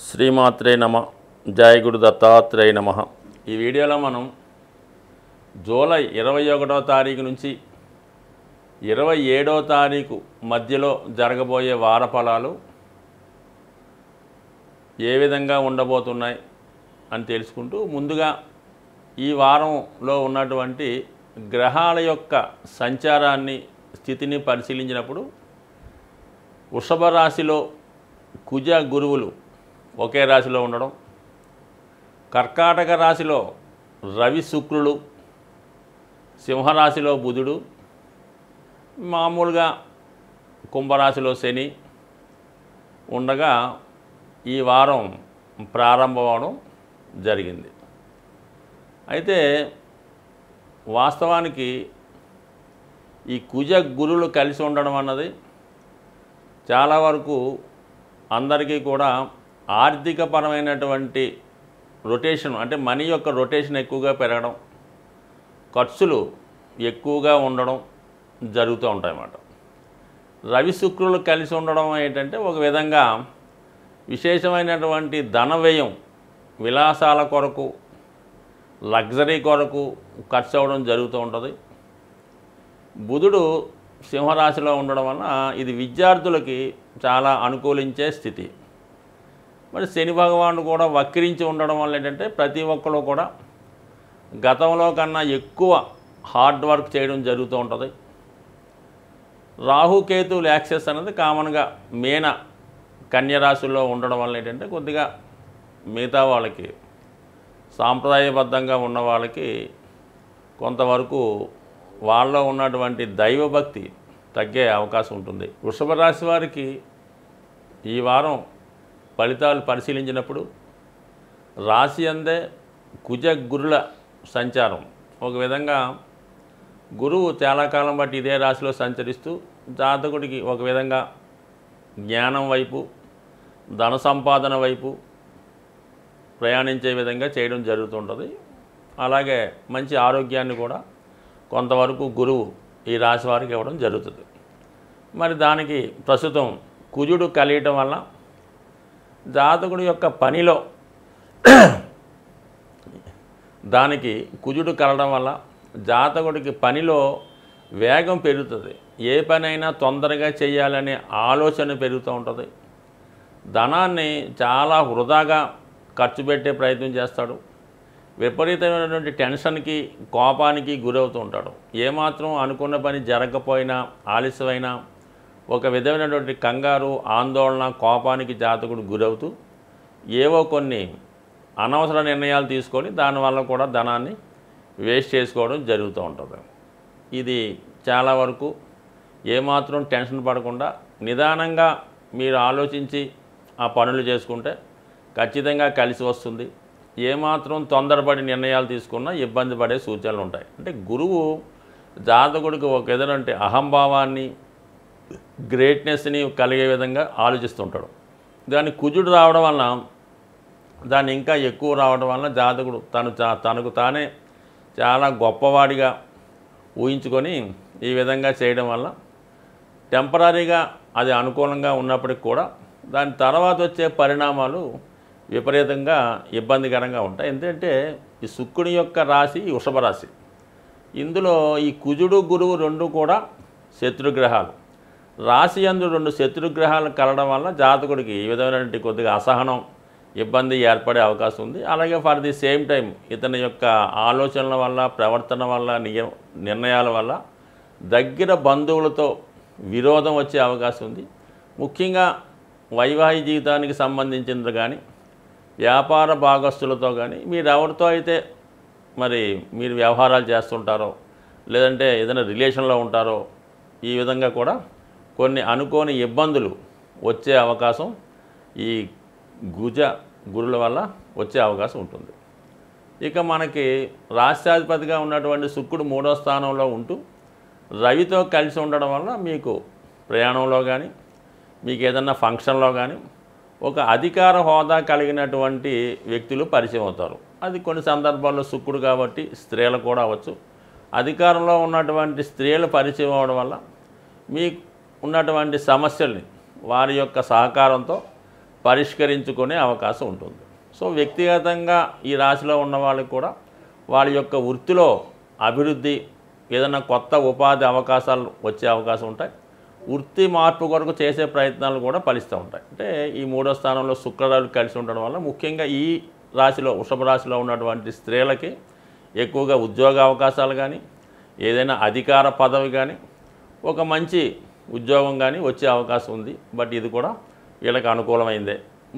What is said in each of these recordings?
శ్రీమాత్రే నమ. జయ గురు దత్తాత్రేయ నమ. ఈ వీడియోలో మనం జూలై 21వ తారీఖు నుంచి 27వ తారీఖు మధ్యలో జరగబోయే వార ఫలాలు ఏ విధంగా ఉండబోతున్నాయి అని తెలుసుకుంటూ, ముందుగా ఈ వారంలో ఉన్నటువంటి గ్రహాల యొక్క సంచారాన్ని, స్థితిని పరిశీలించినప్పుడు వృషభ రాశిలో కుజ గురువులు ఒకే రాశిలో ఉండడం, కర్కాటక రాశిలో రవి శుక్రులు, సింహరాశిలో బుధుడు, మామూలుగా కుంభరాశిలో శని ఉండగా ఈ వారం ప్రారంభమవడం జరిగింది. అయితే వాస్తవానికి ఈ కుజ గురువులు కలిసి ఉండడం అన్నది చాలా వరకు అందరికీ కూడా ఆర్థికపరమైనటువంటి రొటేషన్, అంటే మనీ యొక్క రొటేషన్ ఎక్కువగా పెరగడం, ఖర్చులు ఎక్కువగా ఉండడం జరుగుతూ ఉంటాయన్నమాట. రవి శుక్రులు కలిసి ఉండడం ఏంటంటే ఒక విధంగా విశేషమైనటువంటి ధన వ్యయం, విలాసాల కొరకు, లగ్జరీ కొరకు ఖర్చు అవ్వడం జరుగుతూ ఉంటుంది. బుధుడు సింహరాశిలో ఉండడం వలన ఇది విద్యార్థులకి చాలా అనుకూలించే స్థితి. మరి శని భగవానుడు కూడా వక్రించి ఉండడం వల్ల ఏంటంటే ప్రతి ఒక్కరు కూడా గతంలో కన్నా ఎక్కువ హార్డ్ వర్క్ చేయడం జరుగుతూ ఉంటుంది. రాహుకేతువుల యాక్సెస్ అనేది కామన్గా మీన కన్య రాశుల్లో ఉండడం వల్ల ఏంటంటే కొద్దిగా మిగతా వాళ్ళకి, సాంప్రదాయబద్ధంగా ఉన్న వాళ్ళకి కొంతవరకు వాళ్ళలో ఉన్నటువంటి దైవభక్తి తగ్గే అవకాశం ఉంటుంది. వృషభ రాశి వారికి ఈ వారం ఫలితాలు పరిశీలించినప్పుడు రాశి అందే కుజ గురుల సంచారం ఒక విధంగా, గురువు చాలా కాలం బట్టి ఇదే రాశిలో సంచరిస్తూ జాతకుడికి ఒక విధంగా జ్ఞానం వైపు, ధన సంపాదన వైపు ప్రయాణించే విధంగా చేయడం జరుగుతుంటుంది. అలాగే మంచి ఆరోగ్యాన్ని కూడా కొంతవరకు గురువు ఈ రాశి వారికి ఇవ్వడం జరుగుతుంది. మరి దానికి ప్రస్తుతం కుజుడు కలియటం వల్ల జాతకుడి యొక్క పనిలో దానికి కుజుడు కలడం వల్ల జాతకుడికి పనిలో వేగం పెరుగుతుంది. ఏ పనైనా తొందరగా చేయాలనే ఆలోచన పెరుగుతూ ఉంటుంది. ధనాన్ని చాలా వృధాగా ఖర్చు పెట్టే ప్రయత్నం చేస్తాడు. విపరీతమైనటువంటి టెన్షన్కి, కోపానికి గురవుతూ ఉంటాడు. ఏమాత్రం అనుకున్న పని జరగకపోయినా, ఆలస్యమైనా ఒక విధమైనటువంటి కంగారు, ఆందోళన, కోపానికి జాతకుడు గురవుతూ ఏవో కొన్ని అనవసర నిర్ణయాలు తీసుకొని దానివల్ల కూడా ధనాన్ని వేస్ట్ చేసుకోవడం జరుగుతూ ఉంటుంది. ఇది చాలా వరకు ఏమాత్రం టెన్షన్ పడకుండా నిదానంగా మీరు ఆలోచించి ఆ పనులు చేసుకుంటే ఖచ్చితంగా కలిసి వస్తుంది. ఏమాత్రం తొందరపడి నిర్ణయాలు తీసుకున్నా ఇబ్బంది పడే సూచనలు ఉంటాయి. అంటే గురువు జాతకుడికి ఒక ఎదురంటే అహంభావాన్ని, గ్రేట్నెస్ని కలిగే విధంగా ఆలోచిస్తుంటాడు. దాన్ని కుజుడు రావడం వలన, దాన్ని ఇంకా ఎక్కువ రావడం వలన జాతకుడు తనకు తానే చాలా గొప్పవాడిగా ఊహించుకొని ఈ విధంగా చేయడం వల్ల టెంపరీగా అది అనుకూలంగా ఉన్నప్పటికి కూడా దాని తర్వాత వచ్చే పరిణామాలు విపరీతంగా ఇబ్బందికరంగా ఉంటాయి. ఎందుకంటే ఈ శుక్రుడి యొక్క రాశి వృషభ రాశి. ఇందులో ఈ కుజుడు, గురువు రెండు కూడా శత్రుగ్రహాలు. రాశి యందు రెండు శత్రుగ్రహాలు కలడం వల్ల జాతకుడికి ఈ విధమైనటువంటి కొద్దిగా అసహనం, ఇబ్బంది ఏర్పడే అవకాశం ఉంది. అలాగే ఫర్ ది సేమ్ టైం ఇతని యొక్క ఆలోచనల వల్ల, ప్రవర్తన వల్ల, నిర్ణయాల వల్ల దగ్గర బంధువులతో విరోధం వచ్చే అవకాశం ఉంది. ముఖ్యంగా వైవాహిక జీవితానికి సంబంధించినది కానీ, వ్యాపార భాగస్తులతో కానీ, మీరు ఎవరితో అయితే మరి మీరు వ్యవహారాలు చేస్తుంటారో, లేదంటే ఏదైనా రిలేషన్లో ఉంటారో, ఈ విధంగా కూడా కొన్ని అనుకోని ఇబ్బందులు వచ్చే అవకాశం ఈ కుజ గురుల వల్ల వచ్చే అవకాశం ఉంటుంది. ఇక మనకి రాష్ట్రాధిపతిగా ఉన్నటువంటి శుక్రుడు 3వ స్థానంలో ఉంటూ రవితో కలిసి ఉండడం వల్ల మీకు ప్రయాణంలో కానీ, మీకు ఏదన్నా ఫంక్షన్లో కానీ ఒక అధికార హోదా కలిగినటువంటి వ్యక్తులు పరిచయం అవుతారు. అది కొన్ని సందర్భాల్లో శుక్రుడు కాబట్టి స్త్రీలు కూడా అవ్వచ్చు. అధికారంలో ఉన్నటువంటి స్త్రీలు పరిచయం అవడం వల్ల మీకు ఉన్నటువంటి సమస్యల్ని వారి యొక్క సహకారంతో పరిష్కరించుకునే అవకాశం ఉంటుంది. సో వ్యక్తిగతంగా ఈ రాశిలో ఉన్న వాళ్ళకి కూడా వాళ్ళ యొక్క వృత్తిలో అభివృద్ధి, ఏదైనా కొత్త ఉపాధి అవకాశాలు వచ్చే అవకాశం ఉంటాయి. వృత్తి మార్పు కొరకు చేసే ప్రయత్నాలు కూడా ఫలిస్తూ ఉంటాయి. అంటే ఈ 3వ స్థానంలో శుక్రరాశి కలిసి ఉండడం వల్ల ముఖ్యంగా ఈ రాశిలో, వృషభ రాశిలో ఉన్నటువంటి స్త్రీలకి ఎక్కువగా ఉద్యోగ అవకాశాలు కానీ, ఏదైనా అధికార పదవి కానీ, ఒక మంచి ఉద్యోగం కానీ వచ్చే అవకాశం ఉంది. బట్ ఇది కూడా వీళ్ళకి అనుకూలమైందే.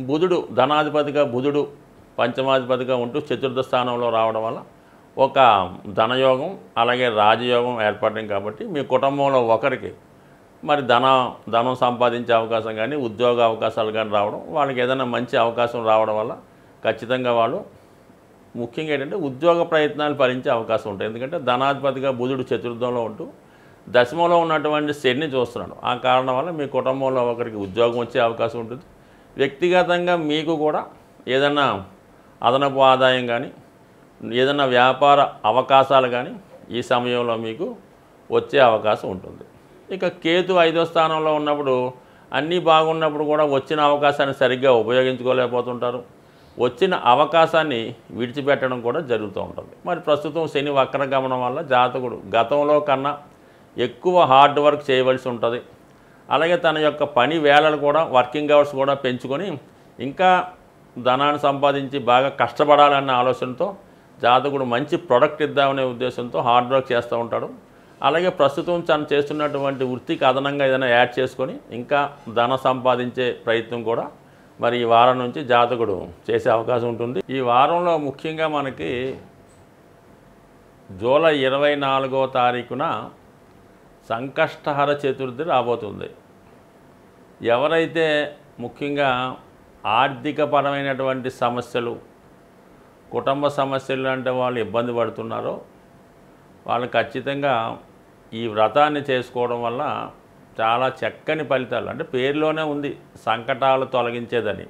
బుధుడు ధనాధిపతిగా, బుధుడు పంచమాధిపతిగా ఉంటూ చతుర్థ స్థానంలో రావడం వల్ల ఒక ధనయోగం అలాగే రాజయోగం ఏర్పడింది. కాబట్టి మీ కుటుంబంలో ఒకరికి మరి ధనం సంపాదించే అవకాశం కానీ, ఉద్యోగ అవకాశాలు కానీ రావడం, వాళ్ళకి ఏదైనా మంచి అవకాశం రావడం వల్ల ఖచ్చితంగా వాళ్ళు ముఖ్యంగా ఏంటంటే ఉద్యోగ ప్రయత్నాలు ఫలించే అవకాశం ఉంటాయి. ఎందుకంటే ధనాధిపతిగా బుధుడు చతుర్థంలో ఉంటూ దశమంలో ఉన్నటువంటి శనిని చూస్తున్నాడు. ఆ కారణం వల్ల మీ కుటుంబంలో ఒకరికి ఉద్యోగం వచ్చే అవకాశం ఉంటుంది. వ్యక్తిగతంగా మీకు కూడా ఏదైనా అదనపు ఆదాయం కానీ, ఏదైనా వ్యాపార అవకాశాలు కానీ ఈ సమయంలో మీకు వచ్చే అవకాశం ఉంటుంది. ఇక కేతు 5వ స్థానంలో ఉన్నప్పుడు అన్నీ బాగున్నప్పుడు కూడా వచ్చిన అవకాశాన్ని సరిగ్గా ఉపయోగించుకోలేకపోతుంటారు. వచ్చిన అవకాశాన్ని విడిచిపెట్టడం కూడా జరుగుతూ ఉంటుంది. మరి ప్రస్తుతం శని వక్రగమనం వల్ల జాతకుడు గతంలో కన్నా ఎక్కువ హార్డ్ వర్క్ చేయవలసి ఉంటుంది. అలాగే తన యొక్క పని వేళలు కూడా, వర్కింగ్ అవర్స్ కూడా పెంచుకొని ఇంకా ధనాన్ని సంపాదించి బాగా కష్టపడాలన్న ఆలోచనతో జాతకుడు మంచి ప్రొడక్ట్ ఇద్దామనే ఉద్దేశంతో హార్డ్ వర్క్ చేస్తూ ఉంటాడు. అలాగే ప్రస్తుతం తను చేస్తున్నటువంటి వృత్తికి అదనంగా ఏదైనా యాడ్ చేసుకొని ఇంకా ధన సంపాదించే ప్రయత్నం కూడా మరి ఈ వారం నుంచి జాతకుడు చేసే అవకాశం ఉంటుంది. ఈ వారంలో ముఖ్యంగా మనకి జూలై 24వ తారీఖున సంకష్టహర చతుర్థి రాబోతుంది. ఎవరైతే ముఖ్యంగా ఆర్థికపరమైనటువంటి సమస్యలు, కుటుంబ సమస్యలు అంటే వాళ్ళు ఇబ్బంది పడుతున్నారో వాళ్ళు ఖచ్చితంగా ఈ వ్రతాన్ని చేసుకోవడం వల్ల చాలా చక్కని ఫలితాలు, అంటే పేరులోనే ఉంది సంకటాలు తొలగించేదని.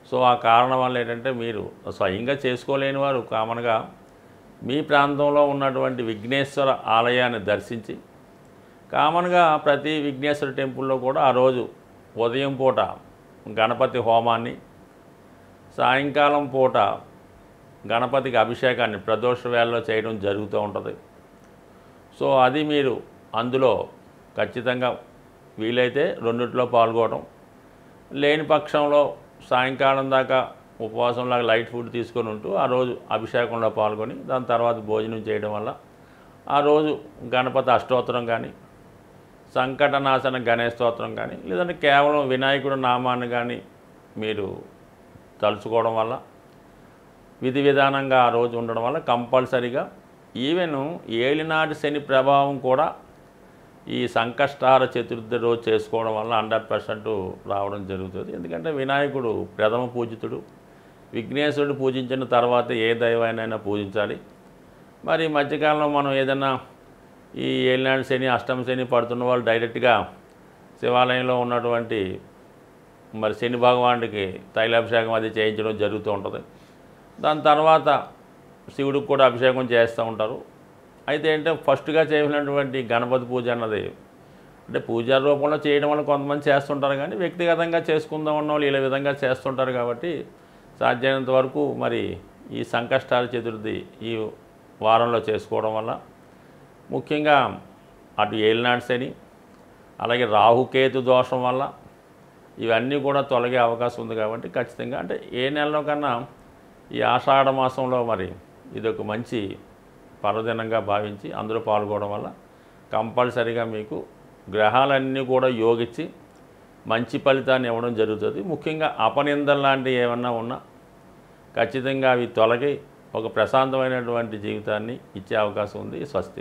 సో ఆ కారణం వల్ల ఏంటంటే మీరు స్వయంగా చేసుకోలేని వారు కామన్గా మీ ప్రాంతంలో ఉన్నటువంటి విఘ్నేశ్వర ఆలయాన్ని దర్శించి, కామన్గా ప్రతి విఘ్నేశ్వర టెంపుల్లో కూడా ఆ రోజు ఉదయం పూట గణపతి హోమాన్ని, సాయంకాలం పూట గణపతికి అభిషేకాన్ని ప్రదోష వేళలో చేయడం జరుగుతూ ఉంటుంది. సో అది మీరు అందులో ఖచ్చితంగా వీలైతే రెండిట్లో పాల్గొనడం, లేని పక్షంలో సాయంకాలం దాకా ఉపవాసంలాగా లైట్ ఫుడ్ తీసుకొని ఉంటూ ఆ రోజు అభిషేకంలో పాల్గొని దాని తర్వాత భోజనం చేయడం వల్ల ఆ రోజు గణపతి అష్టోత్తరం కానీ, సంకటనాశన గణేశ స్తోత్రం కానీ, లేదంటే కేవలం వినాయకుడు నామాన్ని కానీ మీరు తలుచుకోవడం వల్ల, విధి విధానంగా ఆ రోజు ఉండడం వల్ల కంపల్సరీగా ఈవెన్ ఏలినాటి శని ప్రభావం కూడా ఈ సంకష్టహార చతుర్థి రోజు చేసుకోవడం వల్ల 100% రావడం జరుగుతుంది. ఎందుకంటే వినాయకుడు ప్రథమ పూజితుడు. విఘ్నేశ్వరుడు పూజించిన తర్వాత ఏ దైవాన్నైనా పూజించాలి. మరి మధ్యకాలంలో మనం ఏదైనా ఈ ఏలినాటి శని, అష్టమ శని పడుతున్న వాళ్ళు డైరెక్ట్గా శివాలయంలో ఉన్నటువంటి మరి శని భగవానుడికి తైలాభిషేకం అది చేయించడం జరుగుతూ ఉంటుంది. దాని తర్వాత శివుడికి కూడా అభిషేకం చేస్తూ ఉంటారు. అయితే ఏంటంటే ఫస్ట్గా చేయనటువంటి గణపతి పూజ అన్నది అంటే పూజా రూపంలో చేయడం వల్ల కొంతమంది చేస్తుంటారు, కానీ వ్యక్తిగతంగా చేసుకుందాం ఉన్న వాళ్ళు ఇలా విధంగా చేస్తుంటారు. కాబట్టి సాధ్యమైనంత వరకు మరి ఈ సంకష్టాల చతుర్థి ఈ వారంలో చేసుకోవడం వల్ల ముఖ్యంగా అటు ఏలినాటి శని, అలాగే రాహుకేతు దోషం వల్ల ఇవన్నీ కూడా తొలగే అవకాశం ఉంది. కాబట్టి ఖచ్చితంగా అంటే ఏ నెలలో కన్నా ఈ ఆషాఢ మాసంలో మరి ఇదొక మంచి పర్వదినంగా భావించి అందులో పాల్గొనడం వల్ల కంపల్సరీగా మీకు గ్రహాలన్నీ కూడా యోగించి మంచి ఫలితాన్ని ఇవ్వడం జరుగుతుంది. ముఖ్యంగా అపనిందలు లాంటివి ఏమన్నా ఉన్నా ఖచ్చితంగా అవి తొలగి ఒక ప్రశాంతమైనటువంటి జీవితాన్ని ఇచ్చే అవకాశం ఉంది. స్వస్తి.